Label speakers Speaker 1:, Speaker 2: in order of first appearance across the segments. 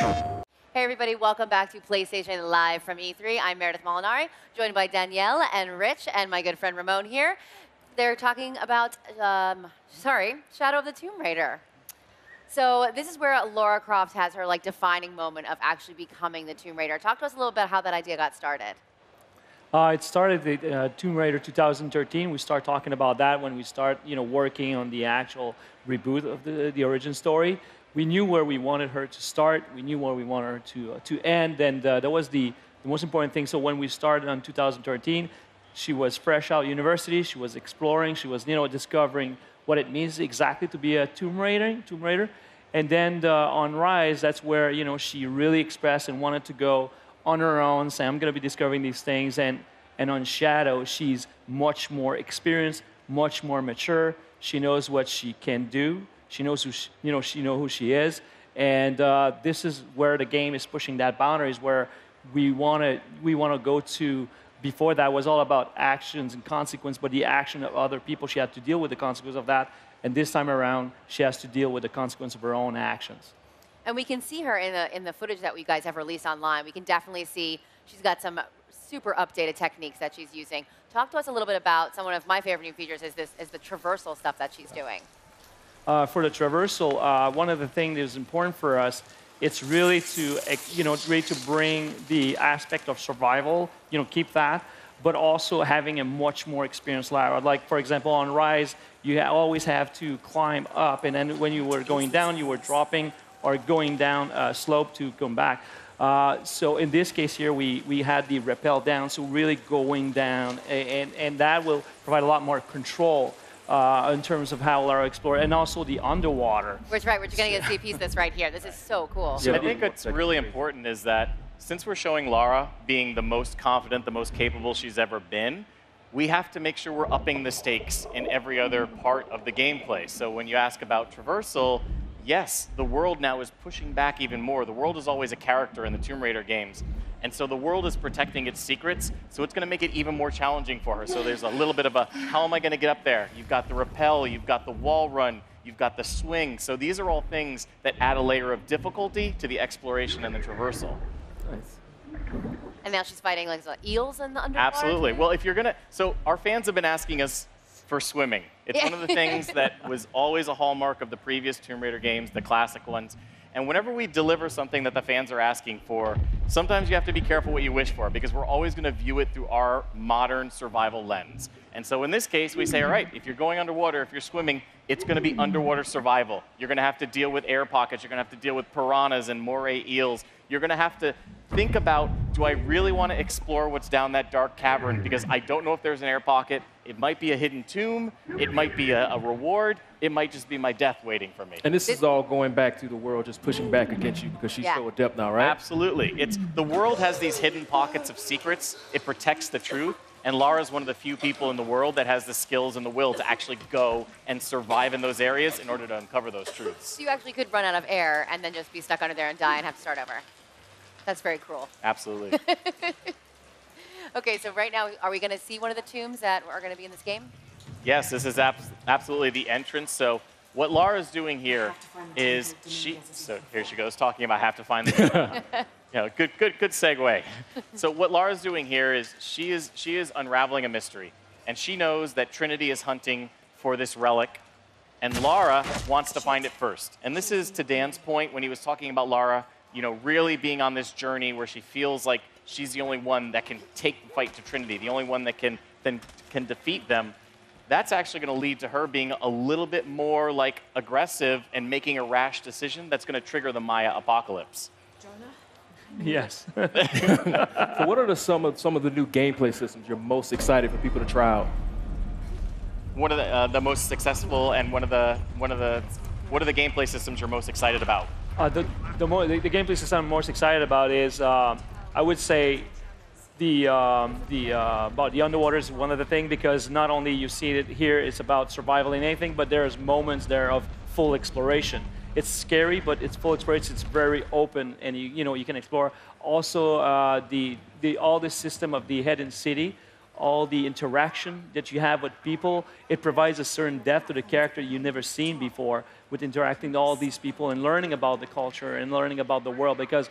Speaker 1: Hey everybody, welcome back to PlayStation Live from E3. I'm Meredith Molinari, joined by Danielle and Rich and my good friend Ramon here. They're talking about, Shadow of the Tomb Raider. So this is where Lara Croft has her defining moment of actually becoming the Tomb Raider. Talk to us a little bit how that idea got started.
Speaker 2: It started the Tomb Raider 2013. We start talking about that when we start, working on the actual reboot of the origin story. We knew where we wanted her to start. We knew where we wanted her to end, and that was the most important thing. So when we started in 2013, she was fresh out of university. She was exploring. She was, discovering what it means exactly to be a Tomb Raider. And then on Rise, that's where she really expressed and wanted to go on her own, say, I'm going to be discovering these things. And on Shadow, she's much more experienced, much more mature. She knows what she can do. She knows who she is, and this is where the game is pushing that boundaries. Where we want to go to. Before that was all about actions and consequence, but the action of other people, she had to deal with the consequence of that. And this time around, she has to deal with the consequence of her own actions.
Speaker 1: And we can see her in the footage that you guys have released online. We can definitely see she's got some super updated techniques that she's using. Talk to us a little bit about some of my favorite new features is the traversal stuff that she's doing.
Speaker 2: For the traversal, one of the things that is important for us, it's really to bring the aspect of survival, keep that, but also having a much more experienced Lara. Like, for example, on Rise, you always have to climb up, and then when you were going down, you were dropping or going down a slope to come back. So in this case here, we had the rappel down, so really going down, and that will provide a lot more control in terms of how Lara explored, and also the underwater.
Speaker 1: We're going to get to see a piece of this right here. This is so cool.
Speaker 3: Yeah, I think what's really important is that since we're showing Lara being the most confident, the most capable she's ever been, we have to make sure we're upping the stakes in every other part of the gameplay. So when you ask about traversal, yes, the world now is pushing back even more. The world is always a character in the Tomb Raider games. And so the world is protecting its secrets, so it's going to make it even more challenging for her. So there's a little bit of a, how am I going to get up there? You've got the rappel, you've got the wall run, you've got the swing. So these are all things that add a layer of difficulty to the exploration and the traversal.
Speaker 2: Nice.
Speaker 1: And now she's fighting eels in the underwater?
Speaker 3: Absolutely. Well, if you're going to, so our fans have been asking us for swimming. It's one of the things that was always a hallmark of the previous Tomb Raider games, the classic ones. And whenever we deliver something that the fans are asking for, sometimes you have to be careful what you wish for, because we're always going to view it through our modern survival lens. And so in this case, we say, all right, if you're going underwater, if you're swimming, it's going to be underwater survival. You're going to have to deal with air pockets. You're going to have to deal with piranhas and moray eels. You're going to have to think about, do I really want to explore what's down that dark cavern? Because I don't know if there's an air pocket. It might be a hidden tomb. It might be a reward. It might just be my death waiting for me.
Speaker 4: And this is all going back to the world just pushing back against you because she's so adept now, right?
Speaker 3: Absolutely. The world has these hidden pockets of secrets. It protects the truth. And Lara's one of the few people in the world that has the skills and the will to actually go and survive in those areas in order to uncover those truths.
Speaker 1: So you actually could run out of air and then just be stuck under there and die and have to start over. That's very cruel.
Speaker 3: Absolutely.
Speaker 1: Okay, so right now, are we going to see one of the tombs that are going to be in this game?
Speaker 3: Yes, this is absolutely the entrance. So what Lara's doing here is so here she goes talking about have to find the good segue. So what Lara's doing here is she is unraveling a mystery, and she knows that Trinity is hunting for this relic, and Lara wants to find it first. And this is to Dan's point when he was talking about Lara, really being on this journey where she feels like she's the only one that can take the fight to Trinity, the only one that can defeat them. That's actually going to lead to her being a little bit more aggressive and making a rash decision that's going to trigger the Maya apocalypse.
Speaker 1: Jonah?
Speaker 2: Yes.
Speaker 4: So what are some of the new gameplay systems you're most excited for people to try out?
Speaker 3: What are the most successful, and what are the gameplay systems you're most excited about?
Speaker 2: The gameplay system I'm most excited about is, I would say, about the underwater is one of the things, because not only you see it here, it's about survival and anything, but there's moments there of full exploration. It's scary, but it's full exploration. It's very open, and you can explore. Also, all the system of the hidden city all the interaction that you have with people. It provides a certain depth to the character you've never seen before with interacting with all these people and learning about the culture and learning about the world, because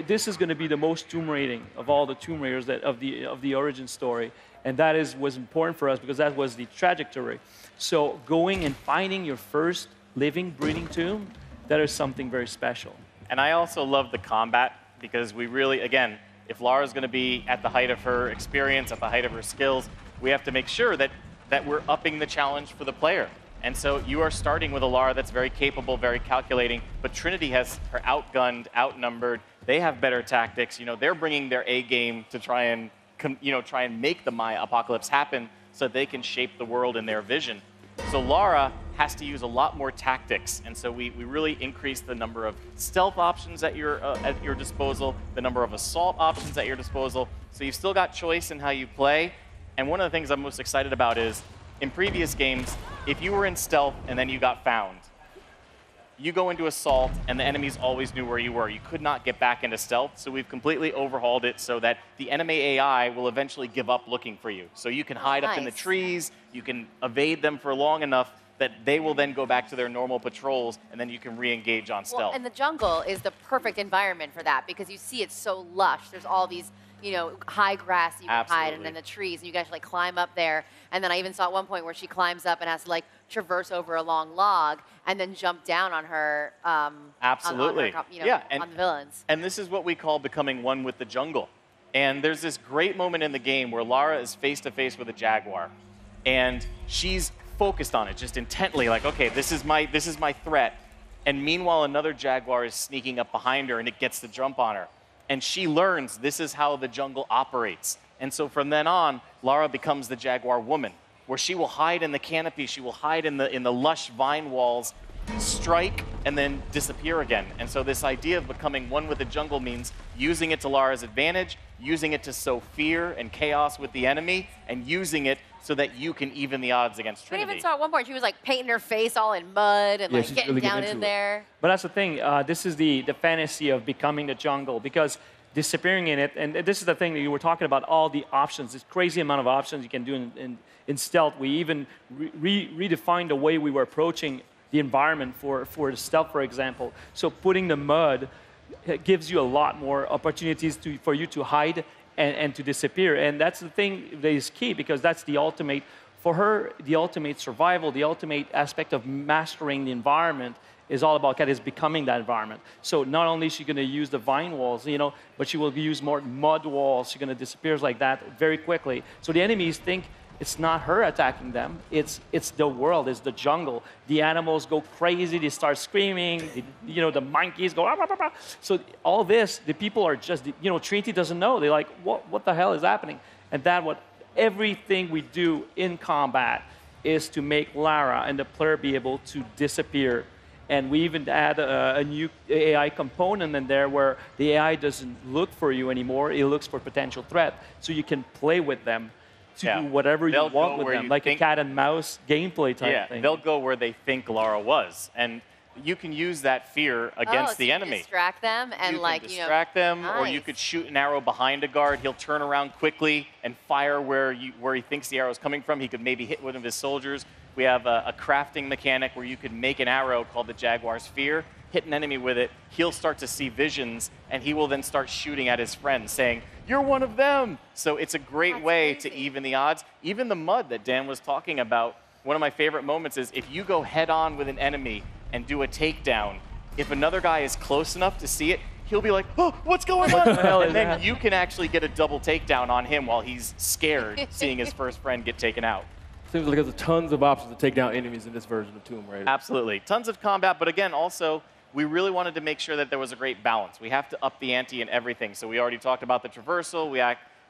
Speaker 2: this is going to be the most Tomb Raiding of all the Tomb Raiders of the origin story. And that was important for us because that was the trajectory. So going and finding your first living, breathing tomb, that is something very special.
Speaker 3: And I also love the combat because we really, again, if Lara's going to be at the height of her experience, at the height of her skills, we have to make sure that we're upping the challenge for the player. And so you are starting with a Lara that's very capable, very calculating, but Trinity has her outgunned, outnumbered. They have better tactics. You know, they're bringing their A game to try and make the Maya apocalypse happen so they can shape the world in their vision. So Lara has to use a lot more tactics, and so we really increase the number of stealth options at your disposal, the number of assault options at your disposal. So you've still got choice in how you play. And one of the things I'm most excited about is, in previous games, if you were in stealth and then you got found, you go into assault and the enemies always knew where you were. You could not get back into stealth, so we've completely overhauled it so that the enemy AI will eventually give up looking for you. So you can hide up in the trees, you can evade them for long enough that they will then go back to their normal patrols, and then you can re-engage on stealth.
Speaker 1: Well, and the jungle is the perfect environment for that because you see it's so lush. There's all these, high grass you can hide, and then the trees, and you guys climb up there. And then I even saw at one point where she climbs up and has to traverse over a long log and then jump down on her.
Speaker 3: Absolutely.
Speaker 1: On her, on the villains.
Speaker 3: And this is what we call becoming one with the jungle. And there's this great moment in the game where Lara is face to face with a jaguar, and she's focused on it, just intently, okay, this is my threat. And meanwhile, another jaguar is sneaking up behind her, and it gets the jump on her. And she learns this is how the jungle operates. And so from then on, Lara becomes the jaguar woman, where she will hide in the canopy, she will hide in the lush vine walls, strike, and then disappear again. And so this idea of becoming one with the jungle means using it to Lara's advantage, using it to sow fear and chaos with the enemy, and using it so that you can even the odds against Trinity.
Speaker 1: I even saw at one point she was painting her face all in mud and getting down in there.
Speaker 2: But that's the thing. This is the fantasy of becoming the jungle, because disappearing in it, and this is the thing that you were talking about, all the options, this crazy amount of options you can do in stealth. We even redefined the way we were approaching the environment for the stealth, for example. So putting the mud gives you a lot more opportunities for you to hide and to disappear. And that's the thing that is key, because that's the ultimate, for her, the ultimate survival, the ultimate aspect of mastering the environment is all about is becoming that environment. So not only is she going to use the vine walls, but she will use more mud walls. She's going to disappear like that very quickly. So the enemies think it's not her attacking them. It's the world. It's the jungle. The animals go crazy. They start screaming. The monkeys go. Ah, ah, ah. So all this, the people are just. Trinity doesn't know. They're like, what the hell is happening? And everything we do in combat is to make Lara and the player be able to disappear. And we even add a new AI component in there where the AI doesn't look for you anymore. It looks for potential threat. So you can play with them to do whatever you want with them, like a cat and mouse gameplay type thing.
Speaker 3: They'll go where they think Lara was. And you can use that fear against the enemy.
Speaker 1: Distract them and
Speaker 3: you can distract them,
Speaker 1: nice.
Speaker 3: Or you could shoot an arrow behind a guard. He'll turn around quickly and fire where he thinks the arrow is coming from. He could maybe hit one of his soldiers. We have a crafting mechanic where you could make an arrow called the Jaguar's Fear, hit an enemy with it. He'll start to see visions, and he will then start shooting at his friends, saying, "You're one of them." So it's a great way to even the odds. Even the mud that Dan was talking about, one of my favorite moments is if you go head on with an enemy and do a takedown, if another guy is close enough to see it, he'll be like, "Oh, what's going on?" And then you can actually get a double takedown on him while he's scared, seeing his first friend get taken out.
Speaker 4: Seems like there's tons of options to take down enemies in this version of Tomb Raider.
Speaker 3: Absolutely. Tons of combat, but again, also, we really wanted to make sure that there was a great balance. We have to up the ante in everything. So we already talked about the traversal. We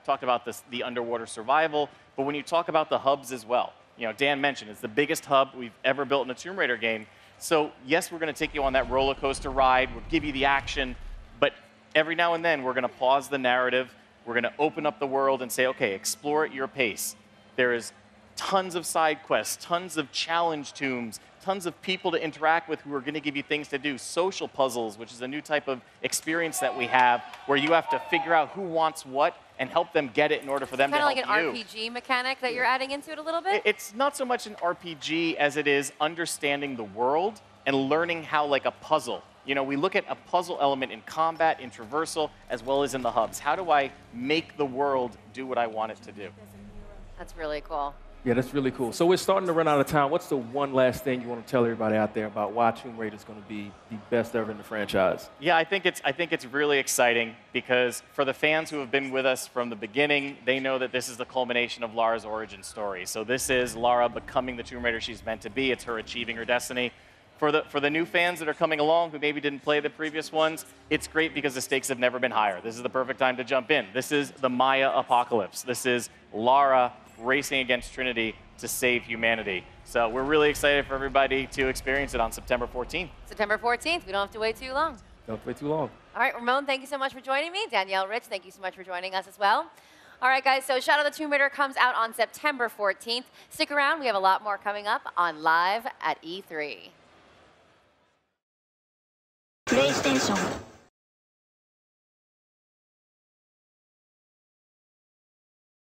Speaker 3: talked about the underwater survival. But when you talk about the hubs as well, Dan mentioned it's the biggest hub we've ever built in a Tomb Raider game. So yes, we're going to take you on that roller coaster ride. We'll give you the action. But every now and then, we're going to pause the narrative. We're going to open up the world and say, okay, explore at your pace. There is tons of side quests, tons of challenge tombs tons of people to interact with who are going to give you things to do. Social puzzles, which is a new type of experience that we have, where you have to figure out who wants what and help them get it in order for them to help you.
Speaker 1: Kind of like an RPG mechanic that you're adding into it a little bit?
Speaker 3: It's not so much an RPG as it is understanding the world and learning how, like a puzzle. You know, we look at a puzzle element in combat, in traversal, as well as in the hubs. How do I make the world do what I want it to do?
Speaker 1: That's really cool.
Speaker 4: Yeah, that's really cool. So we're starting to run out of time. What's the one last thing you want to tell everybody out there about why Tomb Raider is going to be the best ever in the franchise?
Speaker 3: Yeah, I think it's really exciting because for the fans who have been with us from the beginning, they know that this is the culmination of Lara's origin story. So this is Lara becoming the Tomb Raider she's meant to be. It's her achieving her destiny. For the new fans that are coming along who maybe didn't play the previous ones, it's great because the stakes have never been higher. This is the perfect time to jump in. This is the Maya apocalypse. This is Lara racing against Trinity to save humanity. So we're really excited for everybody to experience it on September 14th.
Speaker 1: September 14th. We don't have to wait too long.
Speaker 4: Don't wait too long.
Speaker 1: All right, Ramon, thank you so much for joining me. Danielle, Rich, thank you so much for joining us as well. All right, guys, so Shadow of the Tomb Raider comes out on September 14th. Stick around. We have a lot more coming up on Live at E3.
Speaker 5: PlayStation